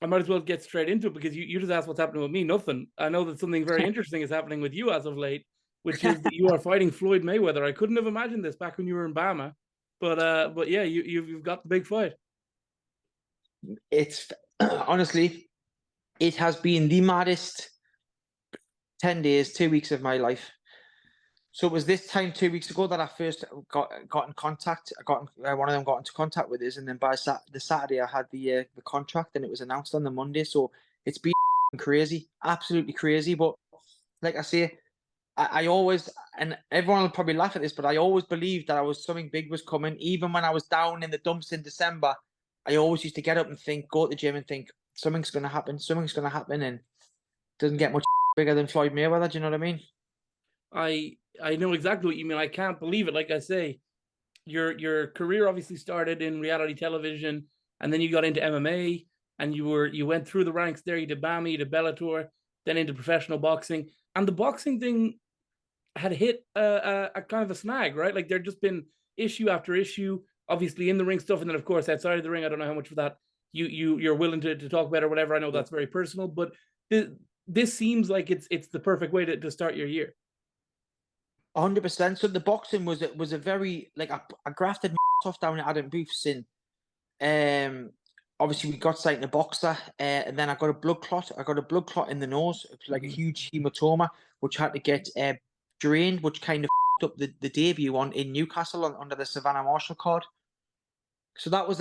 I might as well get straight into it because you just asked what's happening with me. Nothing. I know that something very interesting is happening with you as of late, which is that you are fighting Floyd Mayweather. I couldn't have imagined this back when you were in Bama, but yeah, you've got the big fight. It's honestly, it has been the maddest 10 days, 2 weeks of my life. So it was this time 2 weeks ago that I first got in contact. One of them got into contact with us, and then by the Saturday I had the contract, and it was announced on the Monday. So it's been crazy, absolutely crazy. But like I say, I always, and everyone will probably laugh at this, but I always believed that something big was coming. Even when I was down in the dumps in December, I always used to get up and think, go to the gym and think something's going to happen, something's going to happen, and it doesn't get much bigger than Floyd Mayweather. Do you know what I mean? I know exactly what you mean. I can't believe it. Like I say, your career obviously started in reality television, and then you got into MMA, and you went through the ranks there. You did BAMI, you did Bellator, then into professional boxing, and the boxing thing had hit a kind of a snag, right? Like there'd just been issue after issue, obviously in the ring stuff, and then of course outside of the ring. I don't know how much of that you're willing to talk about or whatever. I know Yeah. that's very personal, but this seems like it's the perfect way to start your year. 100%. So the boxing was a very like I grafted off down at Adam Booth's in. Um, Obviously we got signed a boxer, and then I got a blood clot. I got a blood clot in the nose. It was like a Mm-hmm. huge hematoma, which had to get drained, which kind of up the debut on in Newcastle under the Savannah Marshall card. So that was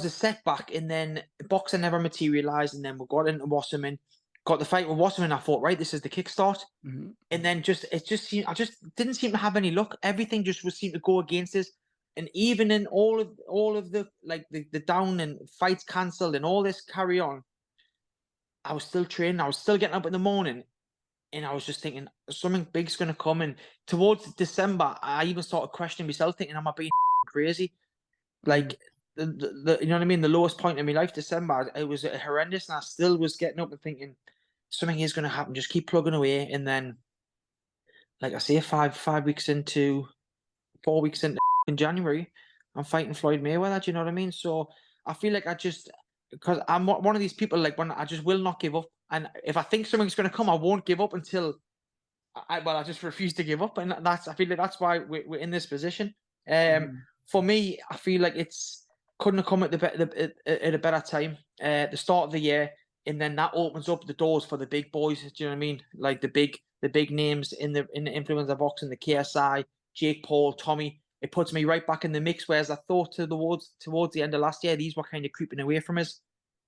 a setback, and then boxing never materialised, and then we got into Wasserman, got the fight with Wasserman. I thought, right, this is the kickstart. Mm-hmm. And then it just seemed I just didn't seem to have any luck. Everything just was seemed to go against us. And even in all of the like the down and fights cancelled and all this carry on, I was still training. I was still getting up in the morning, and I was just thinking something big's gonna come. And towards December, I even started questioning myself, thinking, am I being crazy? Mm-hmm. Like you know what I mean? The lowest point in my life, December, it was horrendous, and I still was getting up and thinking something is gonna happen. Just keep plugging away, and then like I say, 5 weeks into 4 weeks into in January, I'm fighting Floyd Mayweather. Do you know what I mean? So I feel like because I'm one of these people like when I just will not give up, and if I think something's going to come, I won't give up until I just refuse to give up, and I feel like that's why we're in this position. Um, Mm-hmm. for me, I feel like it's couldn't have come at a better time. The start of the year, and then that opens up the doors for the big boys. Do you know what I mean? Like the big names in the influencer boxing, the KSI, Jake Paul, Tommy. It puts me right back in the mix. Whereas I thought towards the end of last year, these were kind of creeping away from us.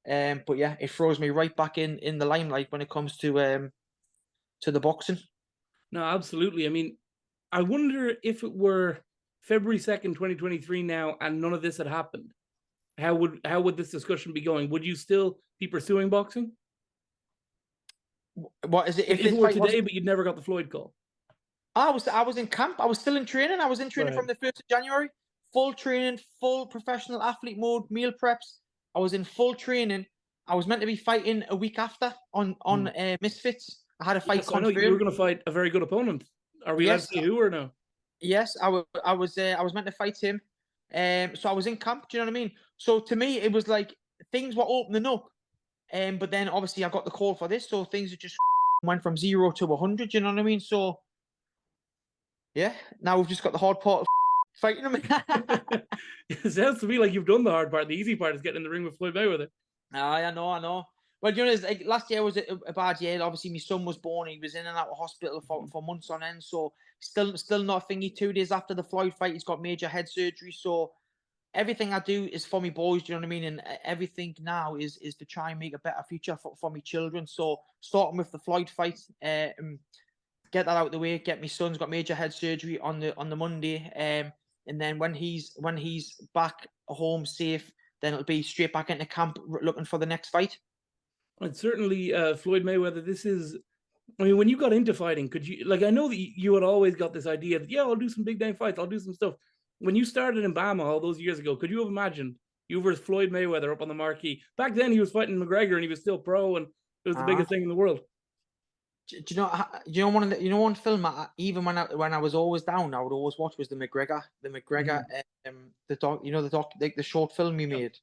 But yeah, it throws me right back in the limelight when it comes to the boxing. No, absolutely. I mean, I wonder if it were February 2nd, 2023 now, and none of this had happened. How would this discussion be going? Would you still be pursuing boxing What is it? if If it this were fight today, wasn't, but you'd never got the Floyd call? I was in camp. I was still in training. I was in training Right. from the 1st of January. Full training, full professional athlete mode, meal preps. I was in full training. I was meant to be fighting a week after on Mm. Misfits. I had a fight Yes, I know you were confirmed. going to fight a very good opponent. Are we allowed to Yes, say who or no? yes. I was meant to fight him. So I was in camp. Do you know what I mean? So to me, it was like things were opening up. But then obviously I got the call for this, so things just went from 0 to 100. You know what I mean? So yeah, now we've just got the hard part of fighting him. It sounds to me like you've done the hard part. The easy part is getting in the ring with Floyd Mayweather. I know, I know. Well, you know, like, last year was a bad year. Obviously, my son was born. He was in and out of hospital for months on end. So still not thingy. 2 days after the Floyd fight, he's got major head surgery. So everything I do is for me boys. Do you know what I mean? And everything now is to try and make a better future for my children. So starting with the Floyd fight, get that out of the way. Get my son's got major head surgery on the Monday, and then when he's back home safe, then it'll be straight back into camp looking for the next fight. And certainly, Floyd Mayweather. This is. I mean, when you got into fighting, could you like? I know that you had always got this idea that yeah, I'll do some big name fights. I'll do some stuff. When you started in Bama all those years ago, could you have imagined you versus Floyd Mayweather up on the marquee? Back then, he was fighting McGregor, and he was still pro, and it was the Uh, biggest thing in the world. do you know one film even when I was always down, I would always watch was the McGregor Mm-hmm. the doc, the short film he Yep. made.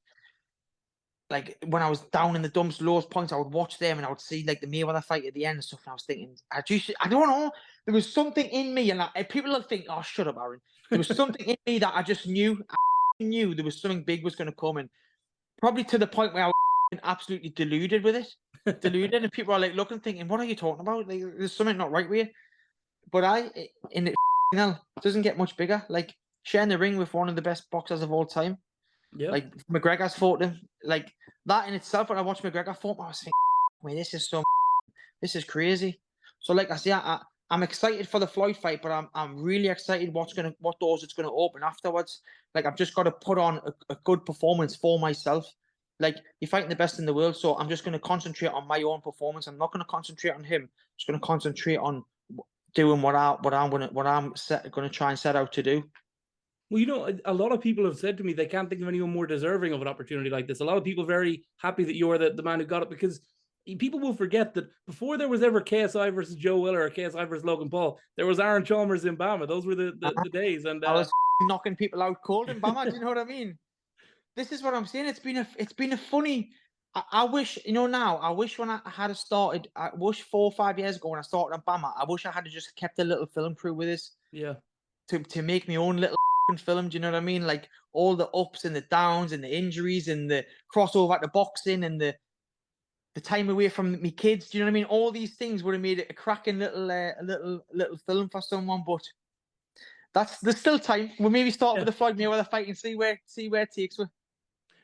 like when I was down in the dumps, lowest points, I would watch them and I would see like the Mayweather fight at the end and stuff. And I was thinking, I don't know, there was something in me, and people will think, oh, shut up, Aaron. There was something in me that I just knew, knew there was something big was going to come, and probably to the point where I was absolutely deluded with it, deluded, and people are like looking, thinking, what are you talking about? Like, there's something not right with you. But in it, doesn't get much bigger. Like sharing the ring with one of the best boxers of all time. Yeah. Like McGregor's fought him. Like that in itself, when I watched McGregor fight, I was thinking, man, this is crazy. So like I say, I'm excited for the Floyd fight, but I'm really excited what doors it's gonna open afterwards. Like I've just got to put on a good performance for myself. Like you're fighting the best in the world, so I'm just gonna concentrate on my own performance. I'm not gonna concentrate on him. I'm just gonna concentrate on doing what I'm gonna try and set out to do. Well, you know, a lot of people have said to me they can't think of anyone more deserving of an opportunity like this. A lot of people very happy that you're the man who got it, because people will forget that before there was ever KSI versus Joe Willer or KSI versus Logan Paul, there was Aaron Chalmers in Bama. Those were the days. And I was knocking people out cold in Bama. Do you know what I mean? This is what I'm saying. It's been a funny. I wish, now. I wish when I had started. I wish 4 or 5 years ago when I started at Bama. I wish I had just kept a little film crew with us yeah, to make my own little film. Do you know what I mean? Like all the ups and the downs and the injuries and the crossover to boxing and the time away from me kids. Do you know what I mean? All these things would have made it a cracking little film for someone. But there's still time. We'll maybe start with the Floyd Mayweather fight and see where it takes us.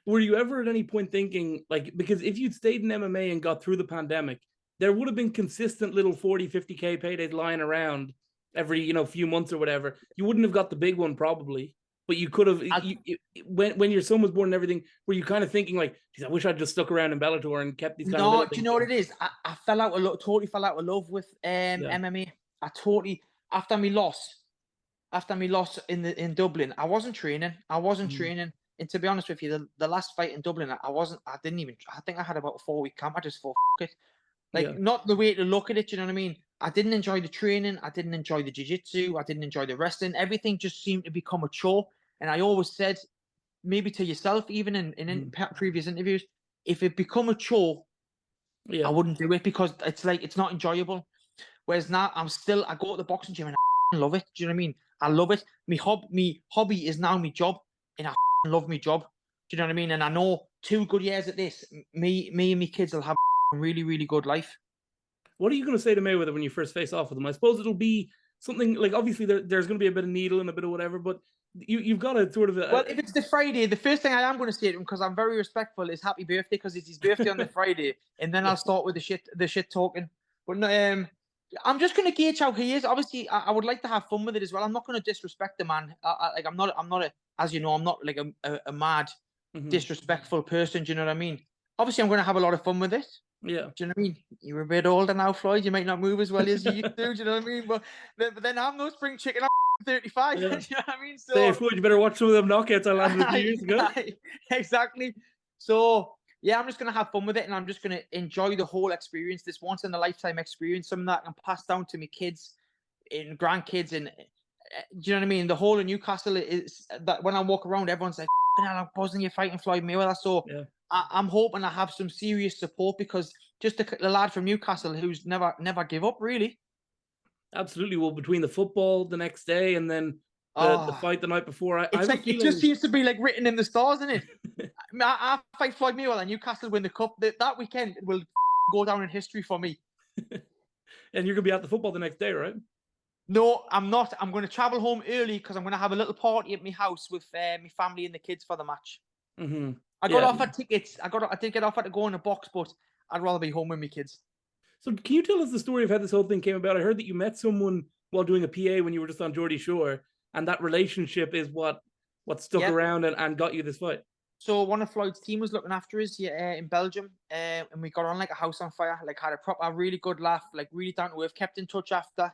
were you ever at any point thinking, like, because if you'd stayed in MMA and got through the pandemic, there would have been consistent little 40, 50K paydays lying around every, few months or whatever. You wouldn't have got the big one probably, but you could have, when your son was born and everything, were you kind of thinking like, geez, I wish I'd just stuck around in Bellator and kept these kind of little No, do you things know what going? it is? I totally fell out of love with Yeah. MMA. I totally, after me loss in Dublin, I wasn't training. And to be honest with you, the last fight in Dublin, I didn't even, I think I had about a 4 week camp. I just thought, F it. Yeah. Like, not the way to look at it, you know what I mean? I didn't enjoy the training. I didn't enjoy the jiu-jitsu. I didn't enjoy the wrestling. Everything just seemed to become a chore. And I always said, maybe to yourself, even in previous interviews, if it become a chore, I Yeah. wouldn't do it because it's not enjoyable. Whereas now I go to the boxing gym and I love it. Do you know what I mean? I love it. Me hobby is now my job, and I love my job. Do you know what I mean? And I know 2 good years at this, me and my kids will have a really, really good life. What are you going to say to Mayweather when you first face off with him? I suppose it'll be something like, obviously there's going to be a bit of needle and a bit of whatever, but you've got to sort of. Well, if it's the Friday, the first thing I am going to say to him, because I'm very respectful, is happy birthday, because it's his birthday on the Friday, and then I'll start with the shit talking. But no, I'm just going to gauge how he is. Obviously, I would like to have fun with it as well. I'm not going to disrespect the man. I'm not as you know, I'm not like a mad, disrespectful person. Do you know what I mean? Obviously, I'm going to have a lot of fun with it. Yeah. Do you know what I mean? You're a bit older now, Floyd. You might not move as well as you used to. Do you know what I mean? But then I'm no spring chicken. I'm 35. Yeah. Do you know what I mean? So Say, Floyd, you better watch some of them knockouts I landed a few years ago. exactly. So yeah, I'm just gonna have fun with it, and I'm just gonna enjoy the whole experience. This once in a lifetime experience, something that I can pass down to my kids and grandkids. And do you know what I mean? The whole of Newcastle is that when I walk around, everyone's like, "I'm buzzing, you're fighting Floyd Mayweather." So Yeah. I'm hoping I have some serious support, because just the lad from Newcastle who's never give up, really. Absolutely. Well, between the football the next day and then the Oh, fight the night before, I it's have a like, it just feeling. seems to be like written in the stars, isn't it? I fight Floyd Mayweather and Newcastle win the cup. That weekend will go down in history for me. And you're gonna be at the football the next day, right? No, I'm not. I'm going to travel home early because I'm going to have a little party at my house with my family and the kids for the match. I got Yeah. offered tickets. I did get offered to go in a box, but I'd rather be home with my kids. So can you tell us the story of how this whole thing came about? I heard that you met someone while doing a PA when you were just on Geordie Shore, and that relationship is what stuck Yep. around and got you this fight. So one of Floyd's team was looking after us in Belgium, and we got on like a house on fire. Like, had a really good laugh, like really down to earth. Kept in touch after,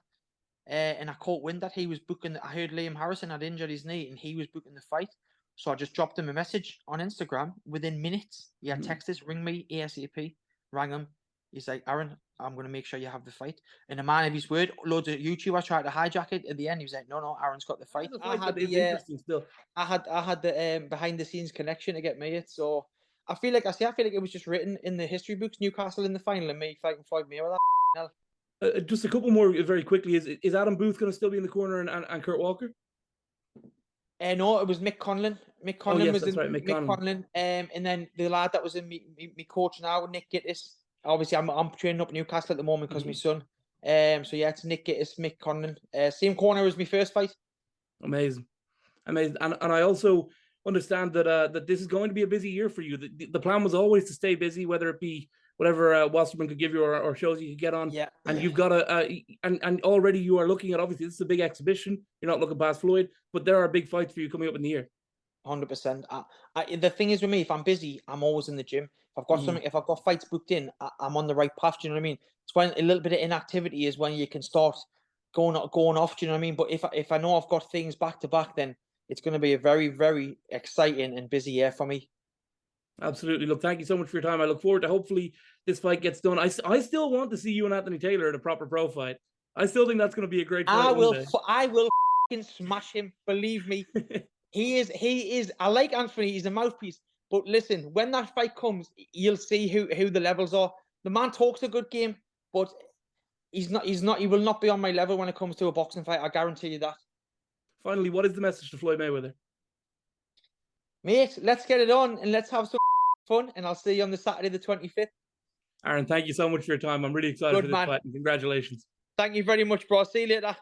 and I caught wind that he was booking. I heard Liam Harrison had injured his knee, and he was booking the fight. So I just dropped him a message on Instagram. Within minutes, he had texted, "Ring me ASAP." Rang him. He's like, "Aaron, I'm going to make sure you have the fight." And a man of his word, loads of YouTubers tried to hijack it. At the end, he was like, "No, Aaron's got the fight." I find that is interesting still. I had the behind the scenes connection to get me it. So I feel like it was just written in the history books. Newcastle in the final and me fighting Floyd Mayweather. Hell. Just a couple more very quickly. Is Adam Booth going to still be in the corner and Kurt Walker? No, it was Mick Conlon. Mick Oh Conlon yes, was that's in right, Mick Mick Conlon. Conlon. And then the lad that was in me coach now, Nick Gittis. Obviously, I'm training up Newcastle at the moment because my son. So yeah, it's Nick Gittis, Mick Conlon. Same corner as my first fight. Amazing, amazing. And I also understand that that this is going to be a busy year for you. The plan was always to stay busy, whether it be whatever Wasserman could give you or shows you could get on. Yeah. And you've got and already you are looking at, obviously this is a big exhibition. You're not looking past Floyd, but there are big fights for you coming up in the year. 100%. The thing is with me, if I'm busy, I'm always in the gym. If I've got something, if I've got fights booked in, I'm on the right path. Do you know what I mean? It's when a little bit of inactivity is when you can start going off. Do you know what I mean? But if I know I've got things back to back, then it's going to be a very, very exciting and busy year for me. Absolutely. Look, thank you so much for your time. I look forward to hopefully this fight gets done. I still want to see you and Anthony Taylor in a proper pro fight. I still think that's going to be a great fight one day. I will smash him. Believe me. He is. I like Anthony. He's a mouthpiece. But listen, when that fight comes, you'll see who the levels are. The man talks a good game, but he's not. He will not be on my level when it comes to a boxing fight. I guarantee you that. Finally, what is the message to Floyd Mayweather? Mate, let's get it on and let's have some fun. And I'll see you on the Saturday the 25th. Aaron, thank you so much for your time. I'm really excited for this fight, and congratulations. Thank you very much, bro. See you later.